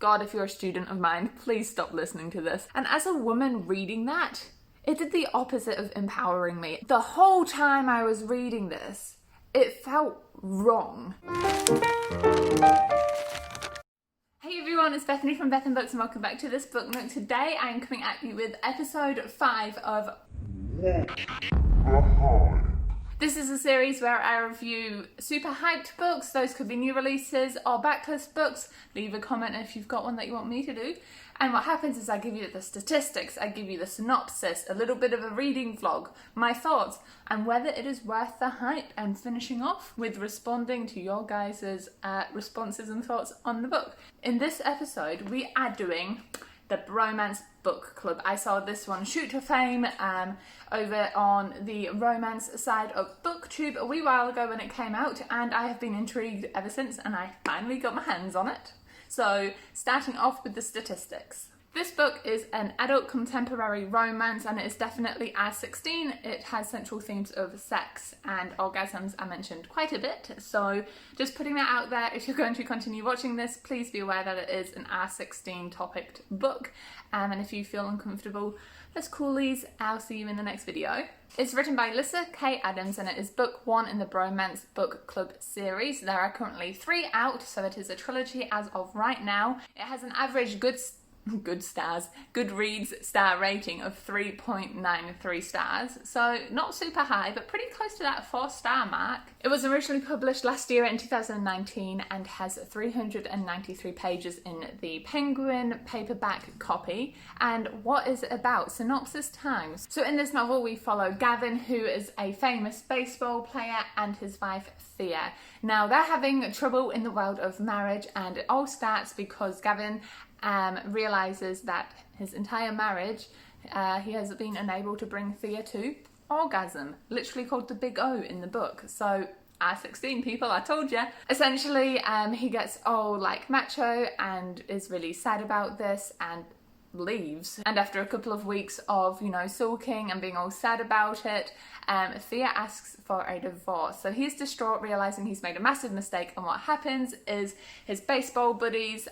God, if you're a student of mine, please stop listening to this. And as a woman reading that, it did the opposite of empowering me. The whole time I was reading this, it felt wrong. Hey everyone, it's Bethany from Beth and Books and welcome back to this book nook. Today I am coming at you with episode 5 of This is a series where I review super hyped books. Those could be new releases or backlist books. Leave a comment if you've got one that you want me to do. And what happens is I give you the statistics, I give you the synopsis, a little bit of a reading vlog, my thoughts, and whether it is worth the hype, and finishing off with responding to your guys' responses and thoughts on the book. In this episode, we are doing the Bromance Bookclub. I saw this one shoot to fame over on the romance side of BookTube a wee while ago when it came out, and I have been intrigued ever since, and I finally got my hands on it. So, starting off with the statistics. This book is an adult contemporary romance and it is definitely R16. It has central themes of sex and orgasms are mentioned quite a bit. So just putting that out there, if you're going to continue watching this, please be aware that it is an R16 topicked book. And if you feel uncomfortable, let's cool these. I'll see you in the next video. It's written by Lyssa K. Adams and it is book 1 in the Bromance Bookclub series. There are currently 3 out, so it is a trilogy as of right now. It has an average Goodreads star rating of 3.93 stars, so not super high, but pretty close to that 4-star mark. It was originally published last year in 2019 and has 393 pages in the Penguin paperback copy. And what is it about? Synopsis times. So in this novel we follow Gavin, who is a famous baseball player, and his wife Thea. Now they're having trouble in the world of marriage, and it all starts because Gavin realizes that his entire marriage, he has been unable to bring Thea to orgasm, literally called the Big O in the book. So R16 people, I told ya. Essentially, he gets all like macho and is really sad about this and leaves. And after a couple of weeks of, sulking and being all sad about it, Thea asks for a divorce. So he's distraught, realizing he's made a massive mistake, and what happens is his baseball buddies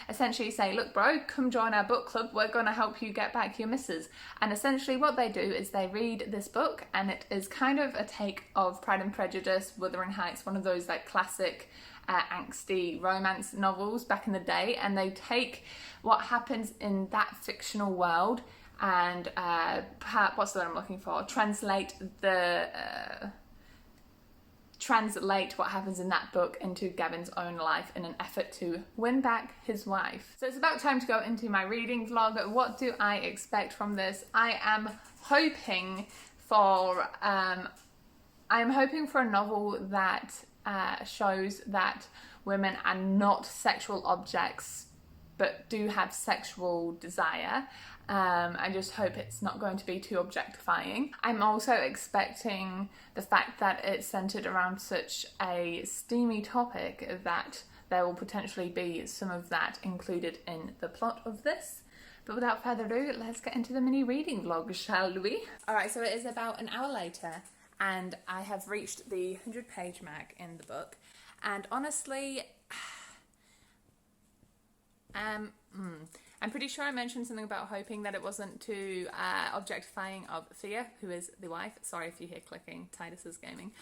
essentially say, look bro, come join our book club, we're gonna help you get back your missus. And essentially what they do is they read this book, and it is kind of a take of Pride and Prejudice, Wuthering Heights, one of those like classic angsty romance novels back in the day, and they take what happens in that fictional world and what's the word I'm looking for? Translate what happens in that book into Gavin's own life in an effort to win back his wife. So it's about time to go into my reading vlog. What do I expect from this? I am hoping for a novel that shows that women are not sexual objects but do have sexual desire. I just hope it's not going to be too objectifying. I'm also expecting the fact that it's centered around such a steamy topic that there will potentially be some of that included in the plot of this. But without further ado, let's get into the mini reading vlog, shall we? Alright, so it is about an hour later and I have reached the 100-page mark in the book, and honestly, I'm pretty sure I mentioned something about hoping that it wasn't too objectifying of Thea, who is the wife. Sorry if you hear clicking, Titus is gaming.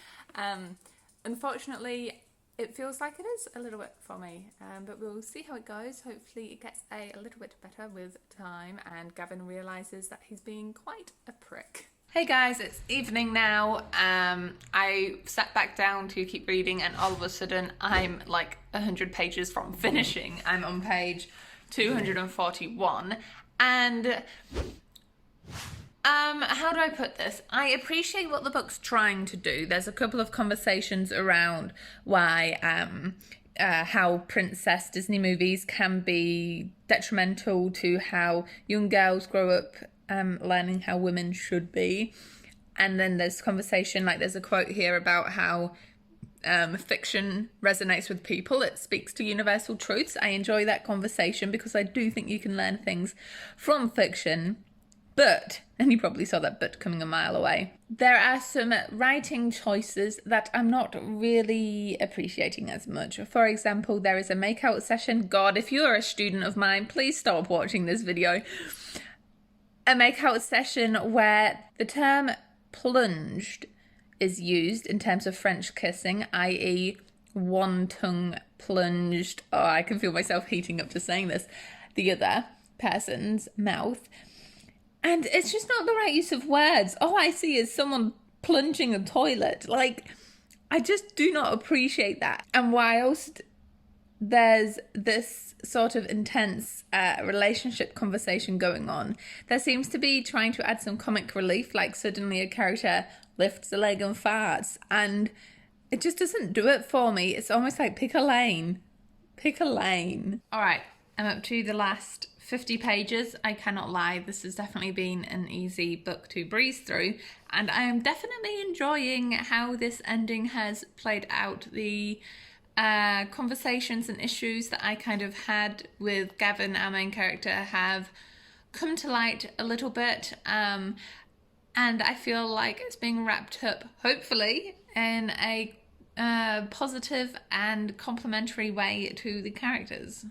Unfortunately, it feels like it is a little bit for me, but we'll see how it goes. Hopefully it gets a little bit better with time and Gavin realises that he's being quite a prick. Hey guys, it's evening now. I sat back down to keep reading and all of a sudden I'm like 100 pages from finishing. I'm on page 241 and how do I put this? I appreciate what the book's trying to do. There's a couple of conversations around why how princess Disney movies can be detrimental to how young girls grow up learning how women should be. And then there's conversation, like there's a quote here about how fiction resonates with people. It speaks to universal truths. I enjoy that conversation because I do think you can learn things from fiction. But, and you probably saw that but coming a mile away, there are some writing choices that I'm not really appreciating as much. For example, there is a makeout session. God, if you're a student of mine, please stop watching this video. A makeout session where the term plunged is used in terms of French kissing, i.e. one tongue plunged, oh, I can feel myself heating up just saying this, the other person's mouth. And it's just not the right use of words. All I see is someone plunging a toilet. Like, I just do not appreciate that. And whilst there's this sort of intense relationship conversation going on, there seems to be trying to add some comic relief, like suddenly a character lifts a leg and farts, and it just doesn't do it for me. It's almost like pick a lane. Pick a lane. All right, I'm up to the last 50 pages. I cannot lie, this has definitely been an easy book to breeze through, and I am definitely enjoying how this ending has played out. The conversations and issues that I kind of had with Gavin, our main character, have come to light a little bit, and I feel like it's being wrapped up, hopefully, in a positive and complimentary way to the characters.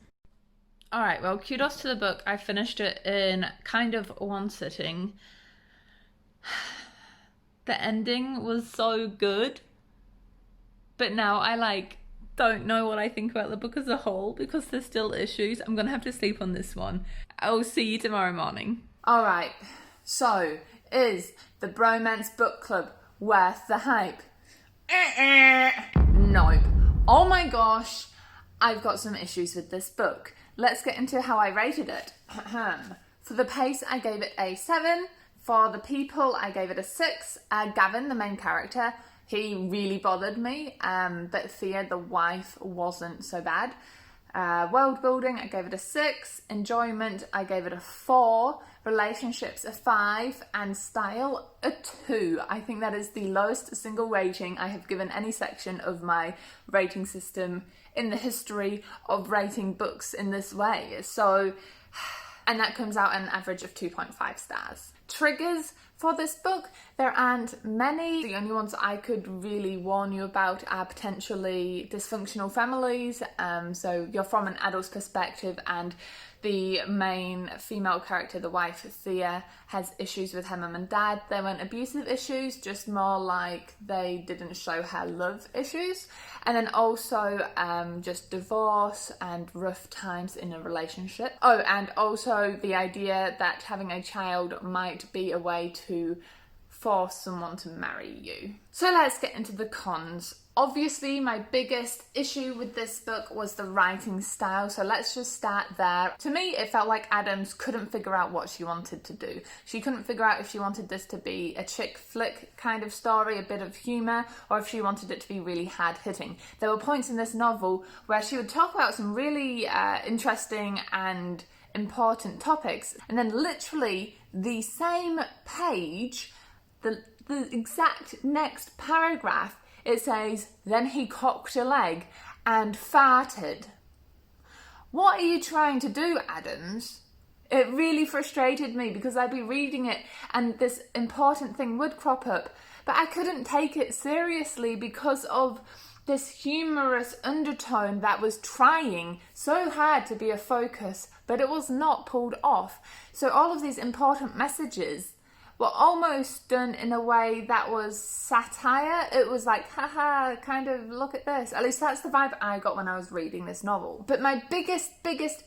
Alright, well, kudos to the book. I finished it in kind of one sitting. The ending was so good, but now I don't know what I think about the book as a whole because there's still issues. I'm gonna have to sleep on this one. I'll see you tomorrow morning. Alright, so is the Bromance Book Club worth the hype? Nope. Oh my gosh, I've got some issues with this book. Let's get into how I rated it. For the pace, I gave it a 7. For the people, I gave it a 6. Gavin, the main character, he really bothered me, but Thea, the wife, wasn't so bad. World building, I gave it a 6. Enjoyment, I gave it a 4. Relationships, a 5. And style, a 2. I think that is the lowest single rating I have given any section of my rating system in the history of rating books in this way. So, and that comes out an average of 2.5 stars. Triggers for this book, there aren't many. The only ones I could really warn you about are potentially dysfunctional families. So you're from an adult's perspective and the main female character, the wife, Thea, has issues with her mum and dad. They weren't abusive issues, just more like they didn't show her love issues. And then also just divorce and rough times in a relationship. Oh, and also the idea that having a child might be a way to force someone to marry you. So let's get into the cons. Obviously, my biggest issue with this book was the writing style, so let's just start there. To me, it felt like Adams couldn't figure out what she wanted to do. She couldn't figure out if she wanted this to be a chick flick kind of story, a bit of humour, or if she wanted it to be really hard-hitting. There were points in this novel where she would talk about some really interesting and important topics, and then literally the same page, the exact next paragraph, it says, then he cocked a leg and farted. What are you trying to do, Adams? It really frustrated me because I'd be reading it and this important thing would crop up, but I couldn't take it seriously because of this humorous undertone that was trying so hard to be a focus, but it was not pulled off. So all of these important messages were almost done in a way that was satire. It was like, haha, kind of look at this. At least that's the vibe I got when I was reading this novel. But my biggest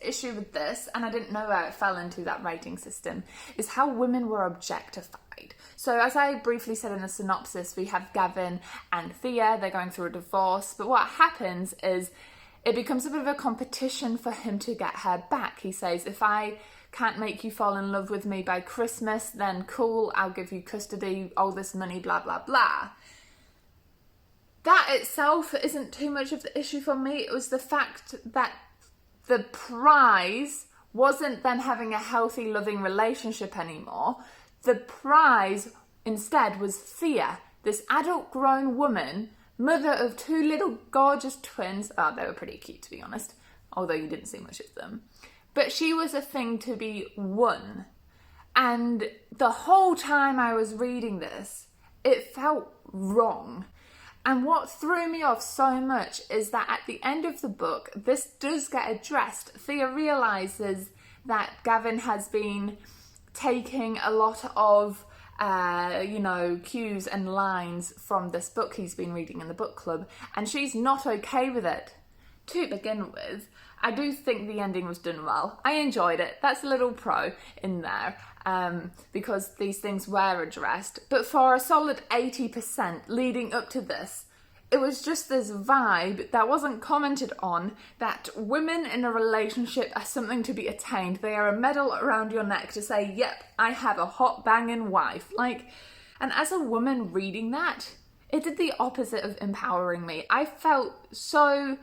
issue with this, and I didn't know where it fell into that rating system, is how women were objectified. So as I briefly said in the synopsis, we have Gavin and Thea, they're going through a divorce, but what happens is it becomes a bit of a competition for him to get her back. He says, if I can't make you fall in love with me by Christmas, then cool, I'll give you custody, all this money, blah, blah, blah. That itself isn't too much of the issue for me. It was the fact that the prize wasn't then having a healthy, loving relationship anymore. The prize instead was Thea, this adult grown woman, mother of 2 little gorgeous twins. Oh, they were pretty cute, to be honest, although you didn't see much of them. But she was a thing to be won. And the whole time I was reading this, it felt wrong. And what threw me off so much is that at the end of the book, this does get addressed. Thea realises that Gavin has been taking a lot of, cues and lines from this book he's been reading in the book club, and she's not okay with it. To begin with, I do think the ending was done well. I enjoyed it. That's a little pro in there, because these things were addressed. But for a solid 80% leading up to this, it was just this vibe that wasn't commented on, that women in a relationship are something to be attained. They are a medal around your neck to say, yep, I have a hot banging wife. And as a woman reading that, it did the opposite of empowering me. I felt so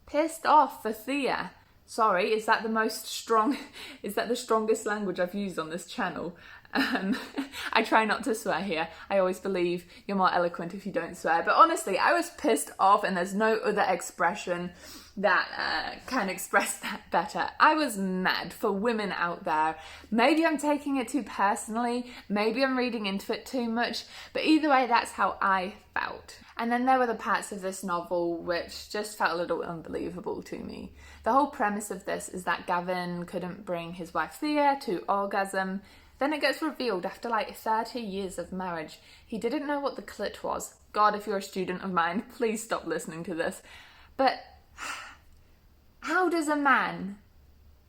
pissed off for Thea. Sorry, is that the strongest language I've used on this channel? I try not to swear here. I always believe you're more eloquent if you don't swear. But honestly, I was pissed off, and there's no other expression that can express that better. I was mad for women out there. Maybe I'm taking it too personally. Maybe I'm reading into it too much. But either way, that's how I felt. And then there were the parts of this novel which just felt a little unbelievable to me. The whole premise of this is that Gavin couldn't bring his wife Thea to orgasm. Then it gets revealed after 30 years of marriage, he didn't know what the clit was. God, if you're a student of mine, please stop listening to this. But how does a man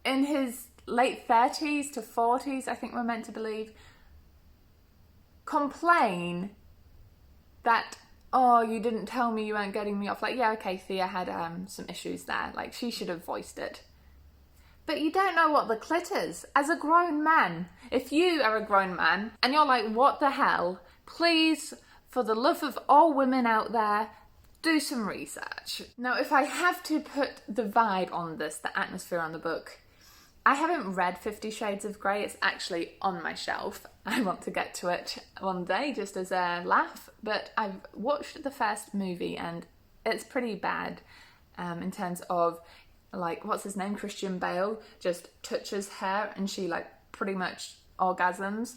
in his late 30s to 40s, I think we're meant to believe, complain that, oh, you didn't tell me, you weren't getting me off? Yeah, okay, Thea had some issues there. She should have voiced it. But you don't know what the clit is. As a grown man, if you are a grown man and you're like, what the hell, please, for the love of all women out there, do some research. Now, if I have to put the vibe on this, the atmosphere on the book, I haven't read 50 Shades of Grey. It's actually on my shelf. I want to get to it one day just as a laugh. But I've watched the first movie and it's pretty bad in terms of, what's his name? Christian Bale just touches her and she pretty much orgasms.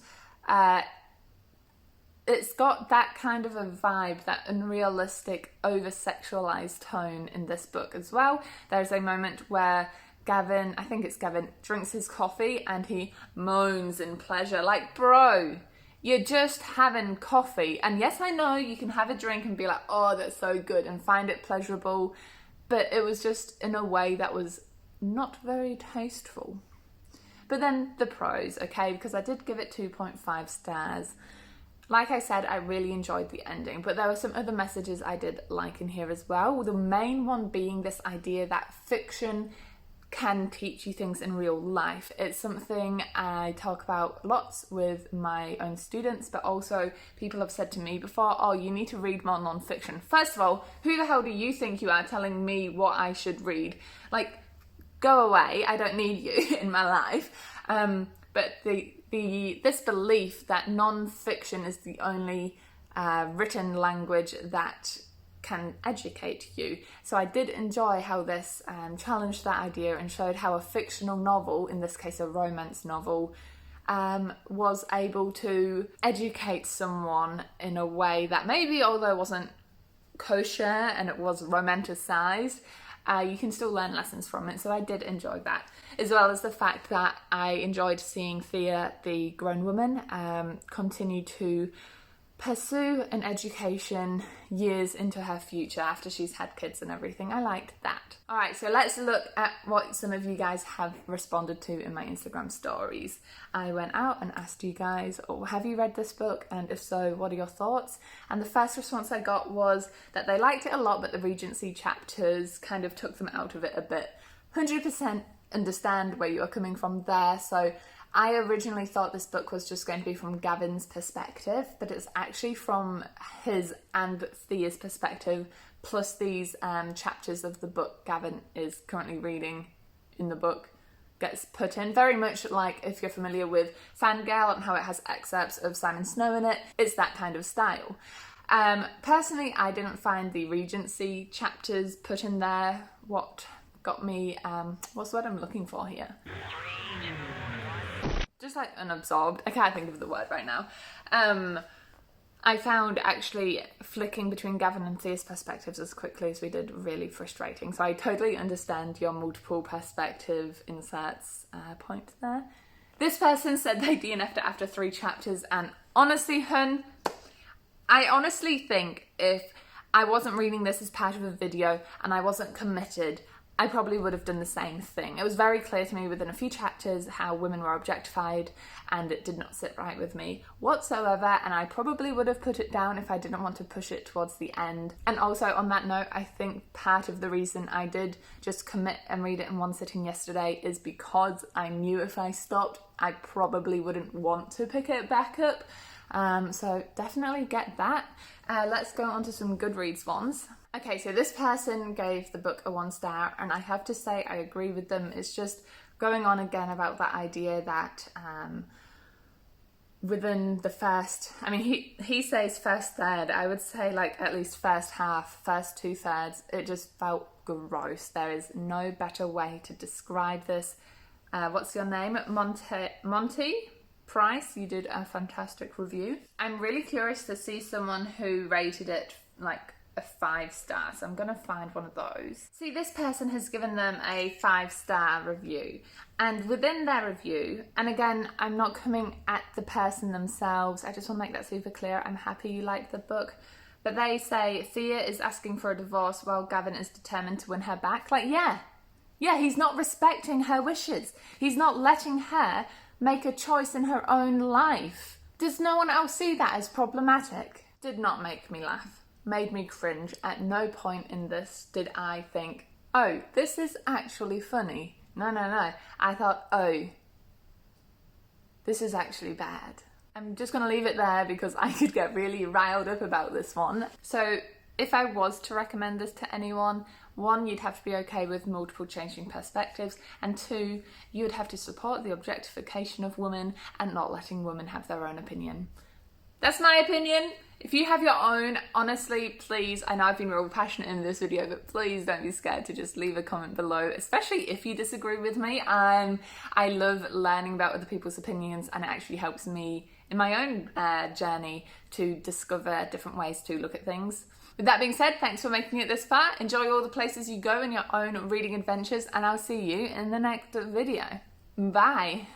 It's got that kind of a vibe, that unrealistic, over-sexualized tone in this book as well. There's a moment where Gavin, I think it's Gavin, drinks his coffee and he moans in pleasure. Bro, you're just having coffee. And yes, I know you can have a drink and be like, oh, that's so good, and find it pleasurable. But it was just in a way that was not very tasteful. But then the pros, okay, because I did give it 2.5 stars. Like I said, I really enjoyed the ending, but there were some other messages I did like in here as well. The main one being this idea that fiction can teach you things in real life. It's something I talk about lots with my own students, but also people have said to me before, oh, you need to read more non-fiction. First of all, who the hell do you think you are telling me what I should read? Go away, I don't need you in my life. But this belief that non-fiction is the only written language that can educate you. So I did enjoy how this challenged that idea and showed how a fictional novel, in this case a romance novel, was able to educate someone in a way that maybe, although it wasn't kosher and it was romanticized, you can still learn lessons from it. So I did enjoy that, as well as the fact that I enjoyed seeing Thea, the grown woman, continue to pursue an education years into her future after she's had kids and everything. I liked that. All right, so let's look at what some of you guys have responded to in my Instagram stories. I went out and asked you guys, oh, have you read this book? And if so, what are your thoughts? And the first response I got was that they liked it a lot, but the Regency chapters kind of took them out of it a bit. 100% understand where you are coming from there. So I originally thought this book was just going to be from Gavin's perspective, but it's actually from his and Thea's perspective, plus these chapters of the book Gavin is currently reading in the book gets put in. Very much like if you're familiar with Fangirl and how it has excerpts of Simon Snow in it, it's that kind of style. Personally, I didn't find the Regency chapters put in there what got me, what's the word I'm looking for here? just like unabsorbed. I can't think of the word right now. I found actually flicking between Gavin and Thea's perspectives as quickly as we did really frustrating. So I totally understand your multiple perspective inserts point there. This person said they DNF'd it after 3 chapters, and honestly, hun, I honestly think if I wasn't reading this as part of a video and I wasn't committed, I probably would have done the same thing. It was very clear to me within a few chapters how women were objectified, and it did not sit right with me whatsoever, and I probably would have put it down if I didn't want to push it towards the end. And also on that note, I think part of the reason I did just commit and read it in one sitting yesterday is because I knew if I stopped, I probably wouldn't want to pick it back up. So definitely get that. Let's go on to some Goodreads ones. Okay, so this person gave the book a 1 star, and I have to say I agree with them. It's just going on again about that idea that within the first, I mean, he says first third, I would say like at least first half, first 2/3, it just felt gross. There is no better way to describe this. What's your name? Monty Price, you did a fantastic review. I'm really curious to see someone who rated it like a 5 star, so I'm gonna find one of those. See, this person has given them a 5-star review, and within their review, and again, I'm not coming at the person themselves, I just want to make that super clear, I'm happy you like the book, but they say Thea is asking for a divorce while Gavin is determined to win her back. Like, yeah, he's not respecting her wishes. He's not letting her make a choice in her own life. Does no one else see that as problematic? Did not make me laugh. Made me cringe. At no point in this did I think, oh, this is actually funny. No. I thought, oh, this is actually bad. I'm just going to leave it there because I could get really riled up about this one. So if I was to recommend this to anyone, 1, you'd have to be okay with multiple changing perspectives, and 2, you would have to support the objectification of women and not letting women have their own opinion. That's my opinion. If you have your own, honestly, please, I know I've been real passionate in this video, but please don't be scared to just leave a comment below, especially if you disagree with me. I love learning about other people's opinions, and it actually helps me in my own journey to discover different ways to look at things. With that being said, thanks for making it this far. Enjoy all the places you go in your own reading adventures, and I'll see you in the next video. Bye.